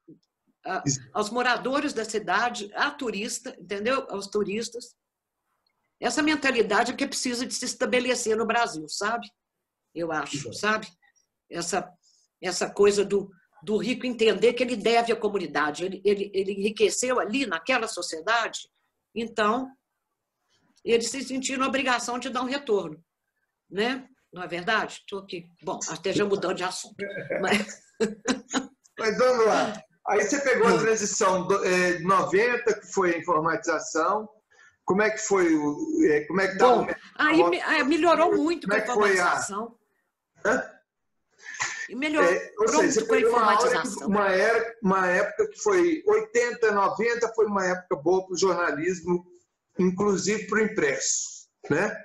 aos moradores da cidade, a turista, entendeu? Aos turistas. Essa mentalidade é que precisa de se estabelecer no Brasil, sabe? Eu acho, sabe? Essa coisa do rico entender que ele deve à comunidade, ele enriqueceu ali naquela sociedade, então ele se sentiu na obrigação de dar um retorno, né? Não é verdade? Estou aqui. Bom, até já mudando de assunto. Mas vamos lá. Aí você pegou a transição de 90, que foi a informatização. Como é que foi? Como é que tá? Bom, aí melhorou muito com a informatização. E melhorou muito com a informatização. Uma época que foi 80, 90, foi uma época boa para o jornalismo, inclusive para o impresso, né?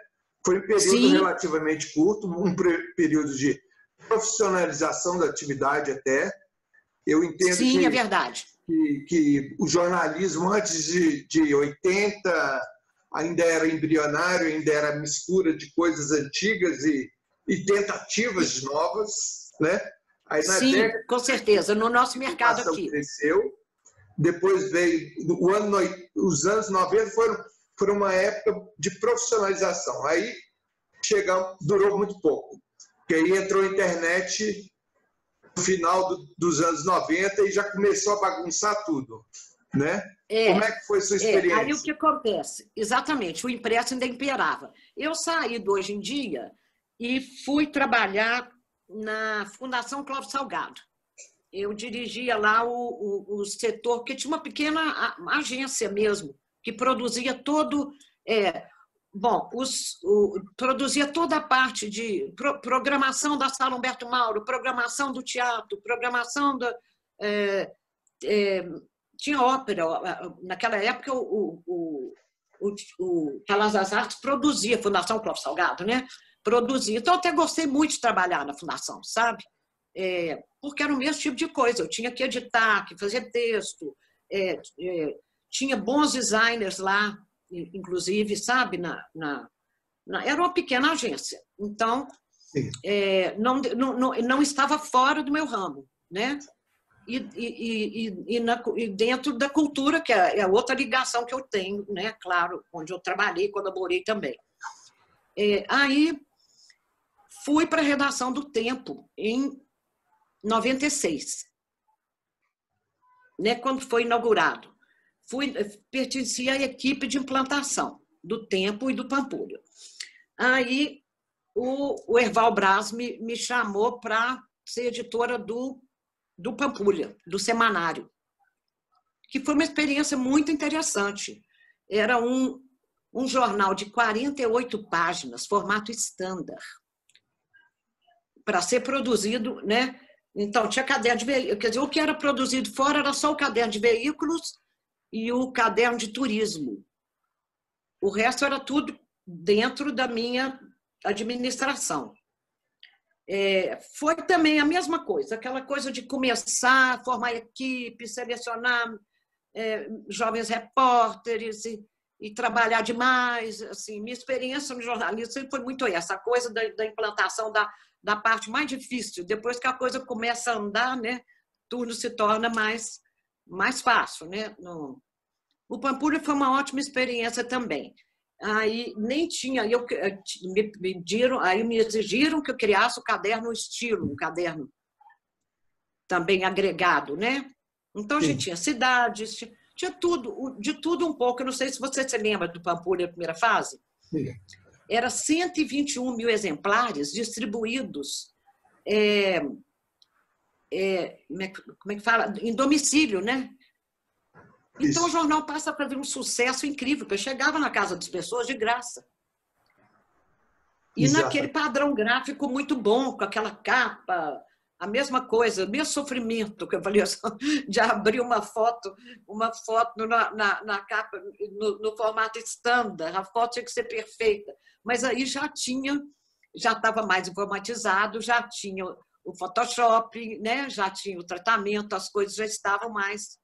Foi um período relativamente curto, um período de profissionalização da atividade até. Eu entendo que é verdade. Que o jornalismo antes de 80 ainda era embrionário, ainda era mistura de coisas antigas e tentativas novas, né? Aí, com certeza, no nosso mercado aqui. Cresceu, depois veio os anos 90 foram uma época de profissionalização. Aí durou muito pouco, porque aí entrou a internet no final dos anos 90 e já começou a bagunçar tudo, né? Como é que foi a sua experiência? Aí o que acontece? Exatamente, o impresso ainda imperava. Eu saí do Hoje em Dia e fui trabalhar na Fundação Clóvis Salgado. Eu dirigia lá o setor, porque tinha uma pequena agência mesmo, que produzia produzia toda a parte de programação da Sala Humberto Mauro, programação do teatro, programação da... tinha ópera. Naquela época, o Palácio das Artes produzia, a Fundação Clóvis Salgado, né? Produzia. Então, eu até gostei muito de trabalhar na Fundação, sabe? Porque era o mesmo tipo de coisa. Eu tinha que editar, que fazer texto, tinha bons designers lá, inclusive, sabe? Era uma pequena agência. Então, não estava fora do meu ramo, né? E dentro da cultura, que é a outra ligação que eu tenho, né? Claro, onde eu trabalhei e colaborei também. Aí fui para a redação do Tempo em 96, né? Quando foi inaugurado. Pertencia à equipe de implantação do Tempo e do Pampulha. Aí o Erval Braz me chamou para ser editora do Pampulha, do Semanário, que foi uma experiência muito interessante. Era um jornal de 48 páginas, formato standard, para ser produzido, né? Então, tinha caderno de veículos, quer dizer, o que era produzido fora era só o caderno de veículos e o caderno de turismo. O resto era tudo dentro da minha administração. Foi também a mesma coisa, aquela coisa de começar a formar equipe, selecionar jovens repórteres e trabalhar demais. Assim, minha experiência no jornalismo sempre foi muito essa, a coisa da implantação da parte mais difícil. Depois que a coisa começa a andar, né, tudo se torna mais fácil, né? O Pampulha foi uma ótima experiência também. Aí nem tinha, me exigiram que eu criasse o caderno estilo, um caderno também agregado, né? Então a gente tinha cidades, tinha tudo, de tudo um pouco. Eu não sei se você se lembra do Pampulha, a primeira fase. Sim. Era 121 mil exemplares distribuídos, como é que fala? Em domicílio, né? Então, o jornal passa para ver um sucesso incrível, porque eu chegava na casa das pessoas de graça. E naquele padrão gráfico muito bom, com aquela capa, a mesma coisa, o mesmo sofrimento que eu falei, de abrir uma foto na capa, no formato standard, a foto tinha que ser perfeita. Mas aí já estava mais informatizado, já tinha o Photoshop, né? Já tinha o tratamento, as coisas já estavam mais...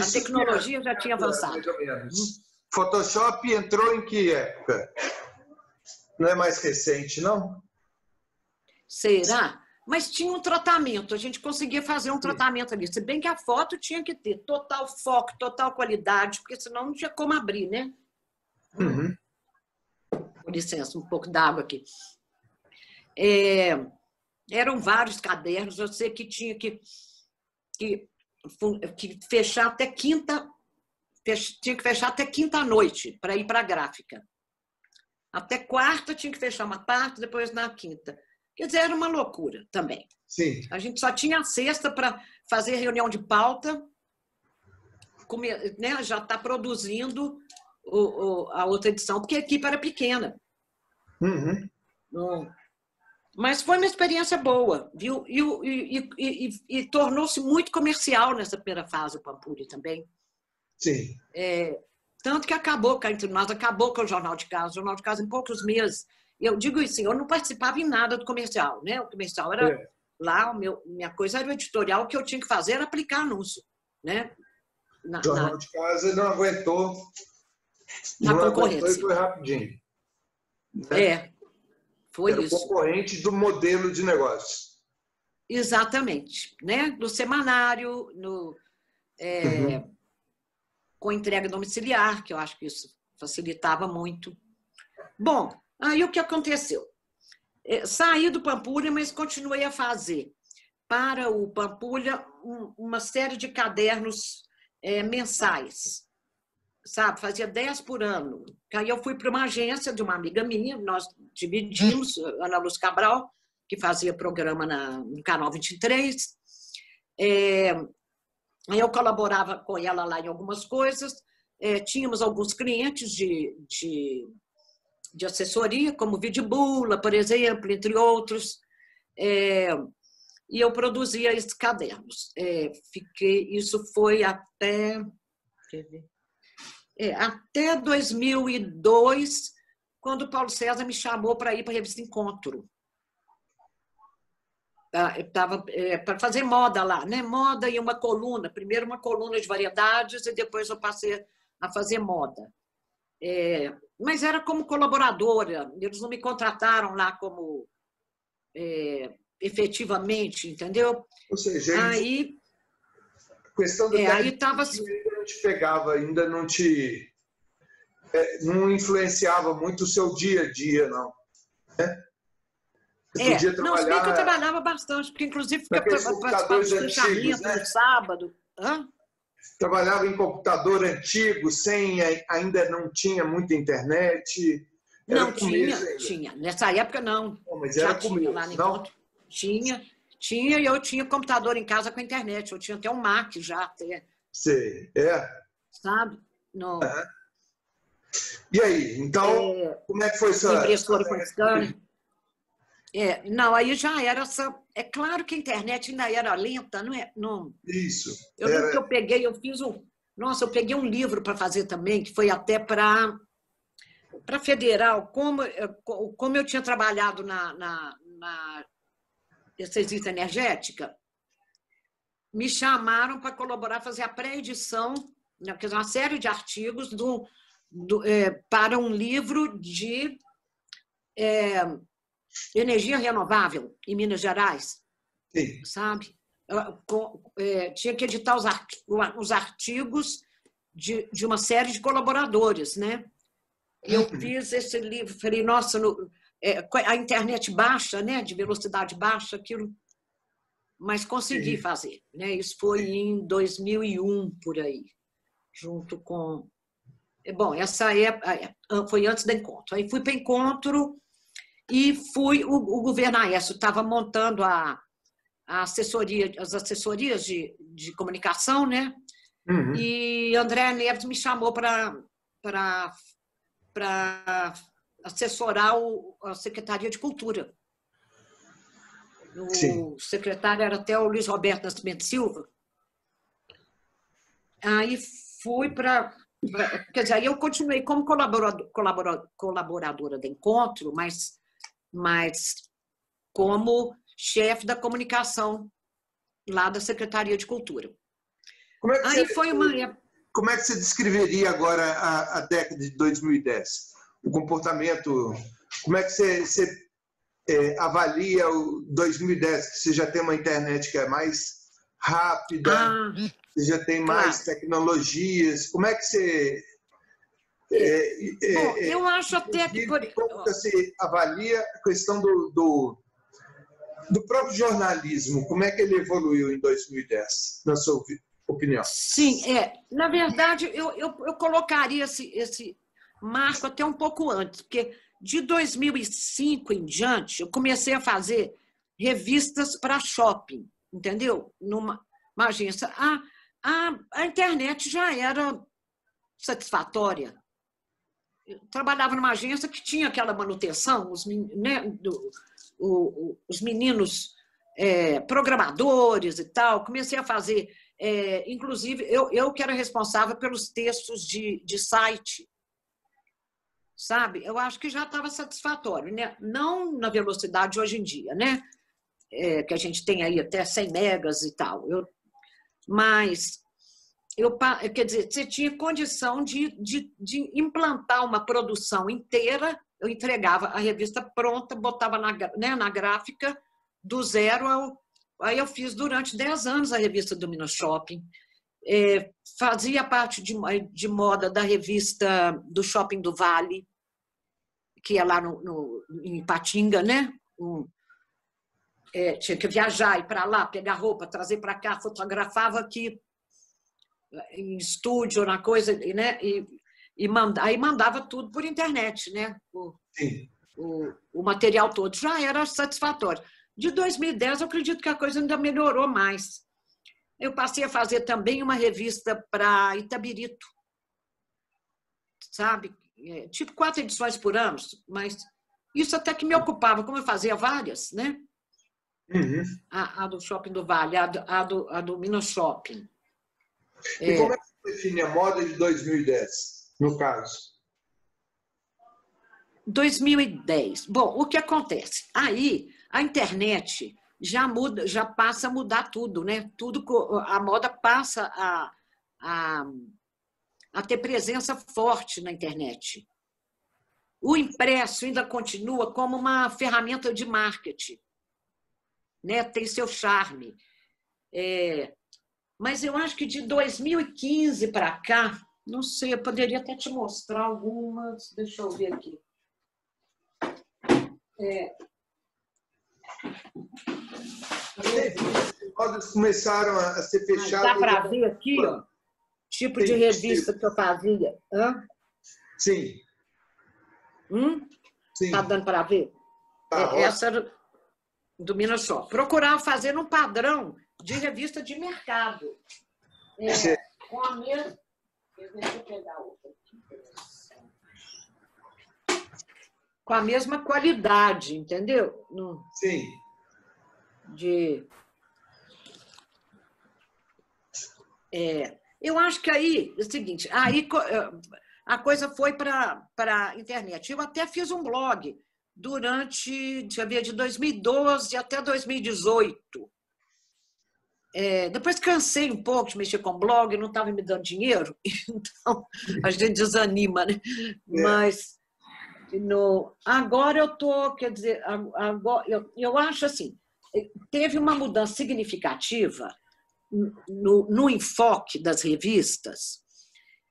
A tecnologia já tinha avançado. Mais ou menos. Photoshop entrou em que época? Não é mais recente, não? Será? Mas tinha um tratamento, a gente conseguia fazer um tratamento ali. Se bem que a foto tinha que ter total foco, total qualidade, porque senão não tinha como abrir, né? Uhum. Com licença, um pouco d'água aqui. Eram vários cadernos, eu sei que tinha que fechar até quinta, tinha que fechar até quinta à noite para ir para a gráfica. Até quarta tinha que fechar uma parte, depois na quinta. Quer dizer, era uma loucura também. Sim. A gente só tinha a sexta para fazer reunião de pauta, né, já está produzindo a outra edição, porque a equipe era pequena. Uhum. Mas foi uma experiência boa, viu? E tornou-se muito comercial nessa primeira fase, o Pampulha também. Sim. Tanto que acabou cá entre nós, acabou com o Jornal de Casa. O Jornal de Casa, em poucos meses. Eu digo assim, eu não participava em nada do comercial, né? O comercial era lá, minha coisa era o editorial, o que eu tinha que fazer era aplicar anúncio, né? O Jornal de Casa não aguentou. Na concorrência. E foi rapidinho. Né? Foi era isso. Era concorrente do modelo de negócio. Exatamente. Né? No semanário, com entrega domiciliar, que eu acho que isso facilitava muito. Bom, aí o que aconteceu? Saí do Pampulha, mas continuei a fazer para o Pampulha uma série de cadernos mensais, sabe? Fazia 10 por ano. Aí eu fui para uma agência de uma amiga minha, nós dividimos, Ana Luz Cabral, que fazia programa no Canal 23. Aí eu colaborava com ela lá em algumas coisas. Tínhamos alguns clientes de assessoria, como Vidibula, por exemplo, entre outros. E eu produzia esses cadernos. Isso foi até 2002, quando o Paulo César me chamou para ir para a revista Encontro. Para fazer moda lá, né? Moda e uma coluna. Primeiro uma coluna de variedades e depois eu passei a fazer moda. Mas era como colaboradora. Eles não me contrataram lá como efetivamente, entendeu? Ou seja, aí a questão do aí tava... ainda não te pegava, ainda não te não influenciava muito o seu dia a dia, não. Né? Não, se bem que eu trabalhava bastante, porque inclusive participava dos fechamentos no sábado. Trabalhava em computador antigo, ainda não tinha muita internet. Não, tinha. Nessa época, não. Mas era comigo, lá no Encontro. Tinha, e eu tinha computador em casa com internet. Eu tinha até um Mac já. Até. Sei, Sabe? No... E aí, então, como é que foi essa... Impressora com scanner. Não, aí já era essa... É claro que a internet ainda era lenta, não é? Não... Isso. Eu lembro que eu peguei, eu peguei um livro para fazer também, que foi até para Federal, como eu tinha trabalhado na Exercício Energética, me chamaram para colaborar, fazer a pré-edição, né, uma série de artigos para um livro de energia renovável em Minas Gerais. Sim. Sabe? Tinha que editar os artigos de uma série de colaboradores, né? Eu fiz esse livro, falei, nossa, a internet baixa, né? De velocidade baixa, aquilo, mas consegui fazer, né? Isso foi em 2001, por aí, junto com... Bom, essa foi antes do Encontro. Aí fui para o Encontro e o governo Aécio estava montando as assessorias de comunicação, né? Uhum. E André Neves me chamou para assessorar a Secretaria de Cultura. O secretário era até o Luiz Roberto Nascimento Silva. Aí fui para... Quer dizer, aí eu continuei como colaboradora do Encontro, mas como chefe da comunicação lá da Secretaria de Cultura. Como é que você descreveria agora a década de 2010? O comportamento, como é que você avalia o 2010, que você já tem uma internet que é mais rápida, você já tem mais tecnologias. Como é que você... Bom, eu acho até que... Como você avalia a questão do próprio jornalismo? Como é que ele evoluiu em 2010, na sua opinião? Sim, na verdade, eu colocaria esse marco até um pouco antes, porque de 2005 em diante, eu comecei a fazer revistas para shopping, entendeu? Numa agência. A internet já era satisfatória. Eu trabalhava numa agência que tinha aquela manutenção, os meninos programadores e tal. Comecei a fazer, inclusive, eu que era responsável pelos textos de site, sabe? Eu acho que já estava satisfatório, né? Não na velocidade hoje em dia, né? Que a gente tem aí até 100 megas e tal. Mas, quer dizer, você tinha condição de implantar uma produção inteira. Eu entregava a revista pronta, botava na gráfica do zero ao... Aí eu fiz durante 10 anos a revista do Minas Shopping. Fazia parte de moda da revista do Shopping do Vale, que é lá em Ipatinga, né? Tinha que viajar, ir para lá, pegar roupa, trazer para cá, fotografava aqui em estúdio, na coisa, né? Aí mandava tudo por internet, né? O material todo já era satisfatório. De 2010, eu acredito que a coisa ainda melhorou mais. Eu passei a fazer também uma revista para Itabirito, sabe? Tipo 4 edições por ano, mas isso até que me ocupava, como eu fazia várias, né? Uhum. A do Shopping do Vale, a do Minas Shopping. E como é que você define a moda de 2010, no caso? 2010. Bom, o que acontece? Aí a internet já passa a mudar tudo, né? A moda passa a ter presença forte na internet. O impresso ainda continua como uma ferramenta de marketing, né? Tem seu charme. Mas eu acho que de 2015 para cá, não sei, eu poderia até te mostrar algumas, deixa eu ver aqui. As rodas começaram a ser fechadas. Dá para ver aqui, ó, tipo de revista que eu fazia. Sim. Sim. Tá dando para ver? Essa era do Minas Shopping. Procurava fazer um padrão de revista de mercado. Com a mesma... Deixa eu pegar outra aqui. Com a mesma qualidade, entendeu? Sim. Eu acho que aí é o seguinte, aí a coisa foi para a internet. Eu até fiz um blog durante, deixa eu ver, de 2012 até 2018. Depois cansei um pouco de mexer com blog, não estava me dando dinheiro, então a gente desanima, né? Mas agora eu estou, quer dizer, agora, eu acho assim, teve uma mudança significativa no enfoque das revistas,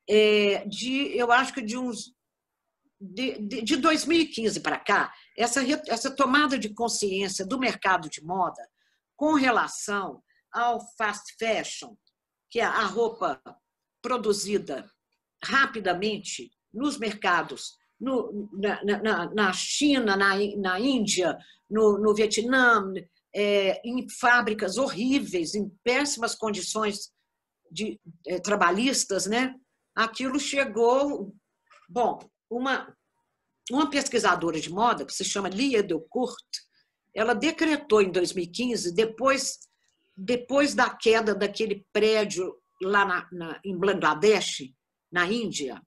eu acho que de 2015 para cá, essa tomada de consciência do mercado de moda com relação ao fast fashion, que é a roupa produzida rapidamente nos mercados, na China, na Índia, no Vietnã, em fábricas horríveis, em péssimas condições trabalhistas, né? Aquilo chegou... Bom, uma pesquisadora de moda, que se chama Lia Delcourt, ela decretou em 2015, depois da queda daquele prédio lá em Bangladesh, na Índia,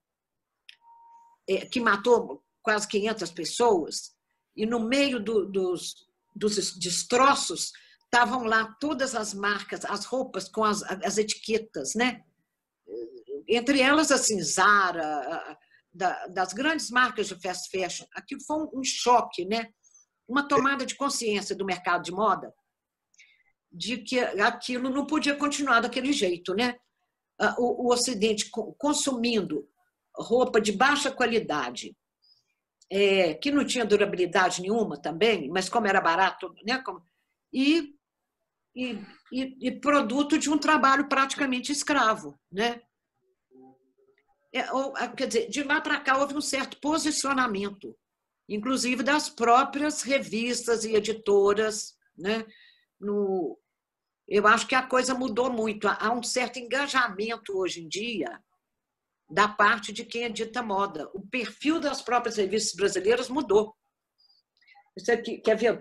que matou quase 500 pessoas, e no meio dos destroços estavam lá todas as marcas, as roupas com as etiquetas, né? Entre elas, assim, Zara, das grandes marcas de fast fashion. Aquilo foi um choque, né? uma tomada de consciência do mercado de moda de que aquilo não podia continuar daquele jeito, né? O Ocidente consumindo roupa de baixa qualidade, que não tinha durabilidade nenhuma também, mas como era barato, né? E produto de um trabalho praticamente escravo, né? Quer dizer, de lá para cá houve um certo posicionamento, inclusive das próprias revistas e editoras, né? Eu acho que a coisa mudou muito. Há um certo engajamento hoje em dia da parte de quem edita moda. O perfil das próprias revistas brasileiras mudou. Isso aqui, quer ver?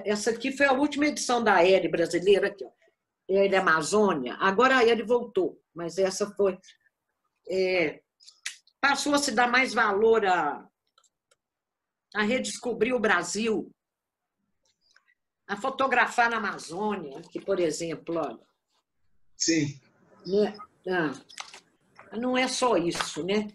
Essa aqui foi a última edição da Elle brasileira, aqui, ó. Elle Amazônia. Agora a Elle voltou, mas essa foi... passou a se dar mais valor a redescobrir o Brasil, a fotografar na Amazônia, que, por exemplo, olha. Sim. Não é só isso, né?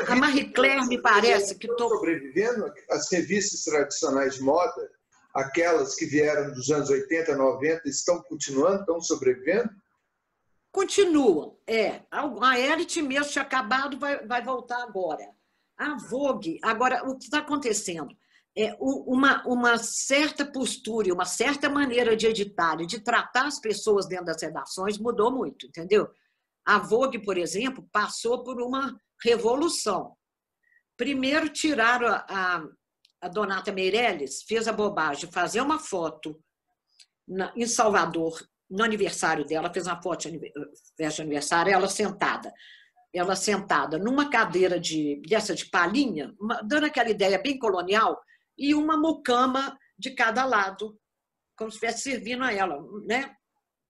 A Marie Claire, me parece que estão sobrevivendo. As revistas tradicionais de moda, aquelas que vieram dos anos 80, 90, estão continuando, estão sobrevivendo? Continuam. A Elite mesmo tinha acabado, vai voltar agora. A Vogue, agora, o que está acontecendo? Uma certa postura, uma certa maneira de editar e de tratar as pessoas dentro das redações mudou muito, entendeu? A Vogue, por exemplo, passou por uma revolução. Primeiro tiraram a Donata Meirelles, fez a bobagem de fazer uma foto em Salvador, no aniversário dela, fez uma foto de festa de aniversário, ela sentada numa cadeira dessa de palhinha, dando aquela ideia bem colonial, e uma mucama de cada lado, como se estivesse servindo a ela, né?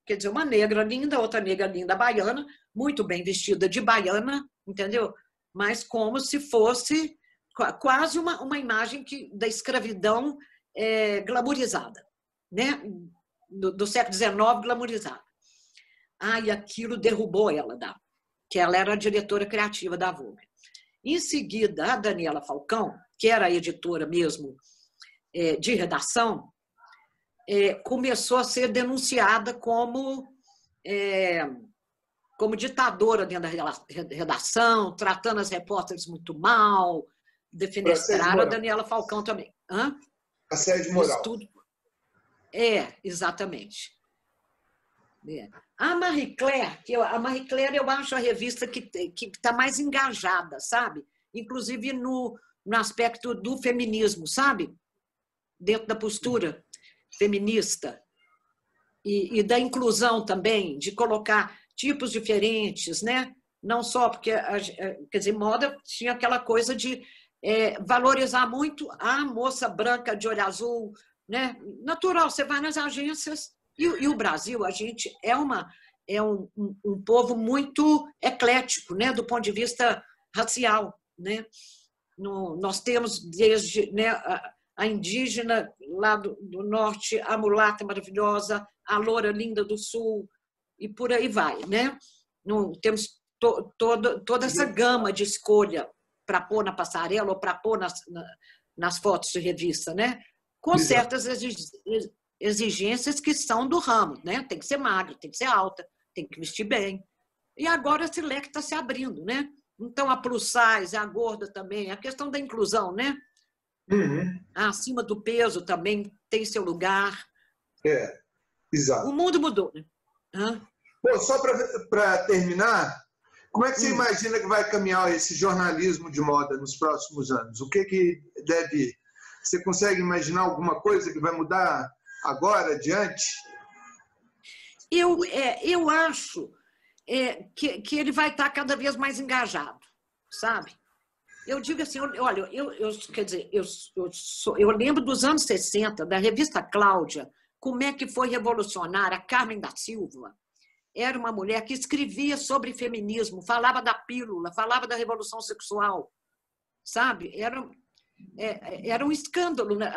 Quer dizer, uma negra linda, outra negra linda baiana, muito bem vestida de baiana, entendeu? Mas como se fosse quase uma imagem da escravidão glamourizada, né? Do século XIX, glamourizada. E aquilo derrubou ela, que ela era a diretora criativa da Vogue. Em seguida, a Daniela Falcão, que era a editora mesmo de redação, começou a ser denunciada como ditadora dentro da redação, tratando as repórteres muito mal, defenestraram a Daniela Falcão também. Assédio moral. Exatamente. A Marie Claire, eu acho a revista que está mais engajada, sabe? Inclusive no aspecto do feminismo, sabe? Dentro da postura feminista e da inclusão também, de colocar tipos diferentes, né? Não só porque, quer dizer, moda tinha aquela coisa de valorizar muito a moça branca de olho azul, né? Natural, você vai nas agências e o Brasil, a gente é um povo muito eclético, né? Do ponto de vista racial, né? Nós temos desde, né, a indígena lá do norte, a mulata maravilhosa, a loura linda do sul, e por aí vai, né? Temos toda essa gama de escolha para pôr na passarela ou para pôr nas fotos de revista, né? Com certas exigências que são do ramo, né? Tem que ser magra, tem que ser alta, tem que vestir bem. E agora esse leque está se abrindo, né? Então, a plus size, a gorda também, a questão da inclusão, né? Acima do peso também tem seu lugar. Exato. O mundo mudou, né? Bom, só para terminar, como é que você imagina que vai caminhar esse jornalismo de moda nos próximos anos? O que deve... Você consegue imaginar alguma coisa que vai mudar agora, adiante? Eu acho que ele vai estar cada vez mais engajado, sabe? Eu digo assim, olha, quer dizer, eu lembro dos anos 60, da revista Cláudia, como é que foi revolucionária. A Carmen da Silva era uma mulher que escrevia sobre feminismo, falava da pílula, falava da revolução sexual, sabe? Era um escândalo, né?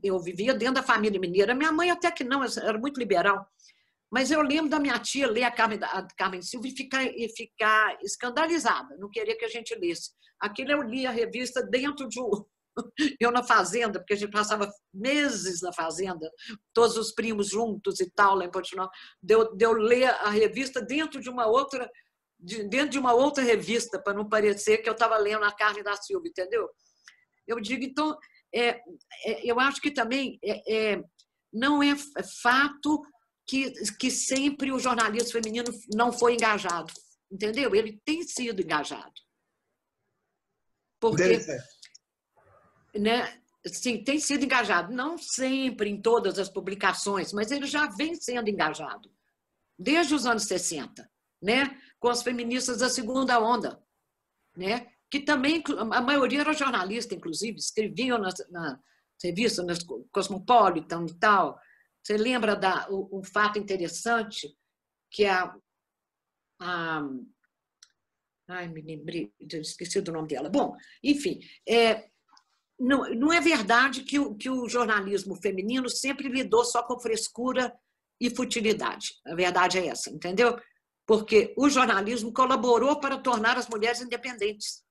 Eu vivia dentro da família mineira, minha mãe até que não, era muito liberal, mas eu lembro da minha tia ler a Carmen Silva e ficar escandalizada, não queria que a gente lesse. Aquilo eu li a revista dentro Eu na fazenda, porque a gente passava meses na fazenda, todos os primos juntos e tal, lá em Portinol, de eu ler a revista dentro de uma outra revista, para não parecer que eu estava lendo a Carne da Silva, entendeu? Eu digo, então, eu acho que também não é fato que sempre o jornalismo feminino não foi engajado, entendeu? Ele tem sido engajado. Porque, né, sim, tem sido engajado, não sempre em todas as publicações, mas ele já vem sendo engajado, desde os anos 60, né, com as feministas da segunda onda, né, que também, a maioria era jornalista, inclusive, escreviam na revista, na Cosmopolitan e tal. Você lembra um fato interessante, que ai, me lembrei, esqueci do nome dela. Bom, enfim, não é verdade que o jornalismo feminino sempre lidou só com frescura e futilidade. A verdade é essa, entendeu? Porque o jornalismo colaborou para tornar as mulheres independentes,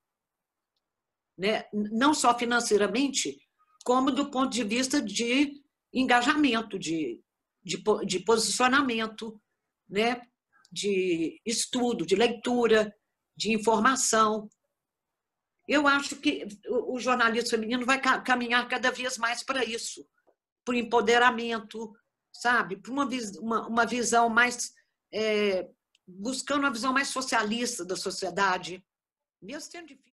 né? Não só financeiramente, como do ponto de vista de engajamento, de posicionamento, né? De estudo, de leitura, de informação. Eu acho que o jornalismo feminino vai caminhar cada vez mais para isso, para o empoderamento, sabe? Para uma visão mais... buscando uma visão mais socialista da sociedade, mesmo sendo difícil.